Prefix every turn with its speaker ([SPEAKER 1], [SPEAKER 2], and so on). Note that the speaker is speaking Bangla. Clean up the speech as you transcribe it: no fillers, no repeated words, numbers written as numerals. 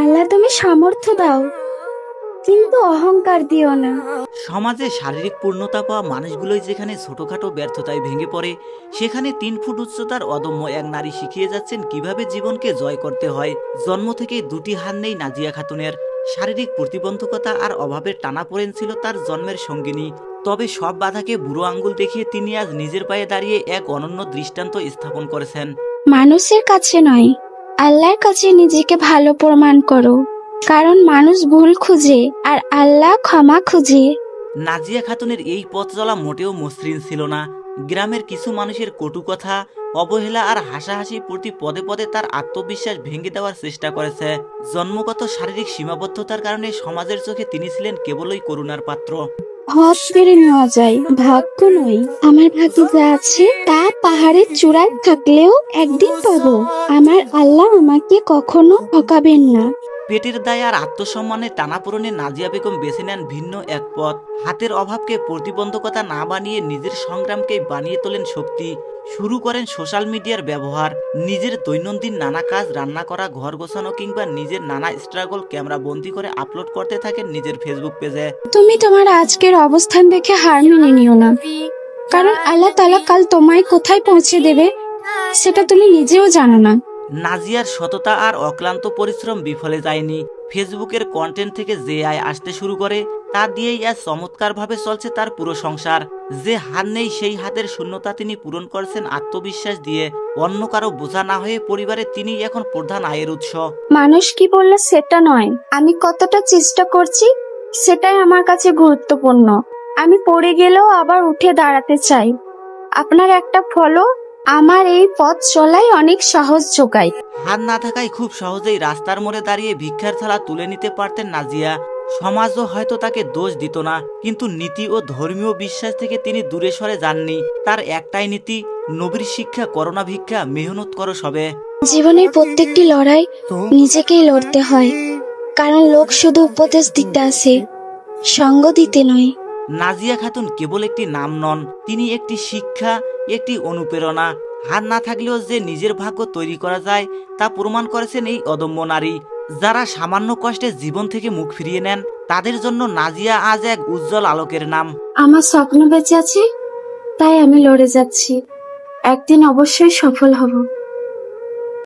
[SPEAKER 1] আল্লাহ তুমি সামর্থ্য দাও, কিন্তু অহংকার দিও না।
[SPEAKER 2] সমাজে শারীরিক পূর্ণতা পাওয়া মানুষগুলোই যেখানে ছোটখাটো ব্যর্থতায় ভেঙে পড়ে, সেখানে 3 ফুট উচ্চতার অদম্য এক নারী শিখিয়ে যাচ্ছেন কিভাবে জীবনকে জয় করতে হয়। জন্ম থেকেই দুটি হাত নেই নাজিয়া খাতুনের। শারীরিক প্রতিবন্ধকতা আর অভাবের টানাপোড়েন ছিল তার জন্মের সঙ্গিনী। তবে সব বাধাকে বুড়ো আঙ্গুল দেখিয়ে তিনি আজ নিজের পায়ে দাঁড়িয়ে এক অনন্য দৃষ্টান্ত স্থাপন করেছেন।
[SPEAKER 1] মানুষের কাছে নয়, আল্লাহর কাছে নিজেকে ভালো প্রমাণ করো, কারণ মানুষ ভুল খুঁজে আর আল্লাহ ক্ষমা খুঁজে।
[SPEAKER 2] নাজিয়া খাতুনের এই পথ চলা মোটেও মসৃণ ছিল না। গ্রামের কিছু মানুষের কটু কথা, অবহেলা আর হাসাহাসি প্রতি পদে পদে তার আত্মবিশ্বাস ভেঙে দেওয়ার চেষ্টা করেছে। জন্মগত শারীরিক সীমাবদ্ধতার কারণে সমাজের চোখে তিনি ছিলেন কেবলই করুণার পাত্র।
[SPEAKER 1] হজ করে নেওয়া যায়, ভাগ্য নয়। আমার ভাগ্যে যা আছে তা পাহাড়ের চূড়ায় থাকলেও একদিন পাবো। আমার আল্লাহ আমাকে কখনো ঠকাবেন না।
[SPEAKER 2] পেটের দায় আর আত্মসম্মানের টানাপোড়েনে নাজিয়া বেগম বেছে নেন ভিন্ন এক পথ। হাতের অভাবকে প্রতিবন্ধকতা না বানিয়ে নিজের সংগ্রামকে বানিয়ে তোলেন শক্তি। শুরু করেন সোশ্যাল মিডিয়ার ব্যবহার। নিজের দৈনন্দিন নানা কাজ, রান্না করা, ঘর গোছানো কিংবা নিজের নানা স্ট্রাগল ক্যামেরা বন্দি করে আপলোড করতে থাকেন নিজের ফেসবুক পেজে।
[SPEAKER 1] তুমি তোমার আজকের অবস্থান দেখে হার মেনে নিও না, কারণ আল্লাহ তাআলা কাল তোমায় কোথায় পৌঁছে দেবে সেটা তুমি নিজেও জানো না।
[SPEAKER 2] নাজিয়ার সততা আর অক্লান্ত পরিশ্রম বিফলে যায়নি। ফেসবুকের কন্টেন্ট থেকে যে আয় আসতে শুরু করে, তা দিয়েই আজ চমৎকারভাবে চলছে তার পুরো সংসার। যে হাত নেই সেই হাতের শূন্যতা তিনি পূরণ করছেন আত্মবিশ্বাস দিয়ে। অন্য কারো বোঝা না হয়ে পরিবারে তিনি এখন প্রধান আয়ের উৎস।
[SPEAKER 1] মানুষ কি বললে সেটা নয়, আমি কতটা চেষ্টা করছি সেটাই আমার কাছে গুরুত্বপূর্ণ। আমি পড়ে গেলেও আবার উঠে দাঁড়াতে চাই। আপনার একটা ফলো আমার এই পথ চলাই অনেক সাহস যোগায়।
[SPEAKER 2] হাত না থাকায় খুব সহজেই রাস্তার মোড়ে দাঁড়িয়ে ভিক্ষার থালা তুলে নিতে পারতেন নাজিয়া। সমাজও হয়তো তাকে দোষ দিত না, কিন্তু নীতি ও ধর্মীয় বিশ্বাস থেকে তিনি দূরে সরে যাননি। তার একটাই নীতি, নবীর শিক্ষা, করোনা ভিক্ষা, মেহনত করো সবে।
[SPEAKER 1] জীবনের প্রত্যেকটি লড়াই নিজেকেই লড়তে হয়, কারণ লোক শুধু উপদেশ দিতে আসে, সঙ্গ দিতে নয়।
[SPEAKER 2] নাজিয়া খাতুন কেবল একটি নাম নন, তিনি একটি শিক্ষা, একটি অনুপ্রেরণা। হাত না থাকলেও যে নিজের ভাগ্য তৈরি করা যায় তা প্রমাণ করেছেন এই অদম্য নারী। যারা সামান্য কষ্টে জীবন থেকে মুখ ফিরিয়ে নেন, তাদের জন্য নাজিয়া আজ এক উজ্জ্বল আলোকের নাম।
[SPEAKER 1] আমার স্বপ্ন বেঁচে আছে, তাই আমি লড়ে যাচ্ছি। একদিন অবশ্যই সফল হব।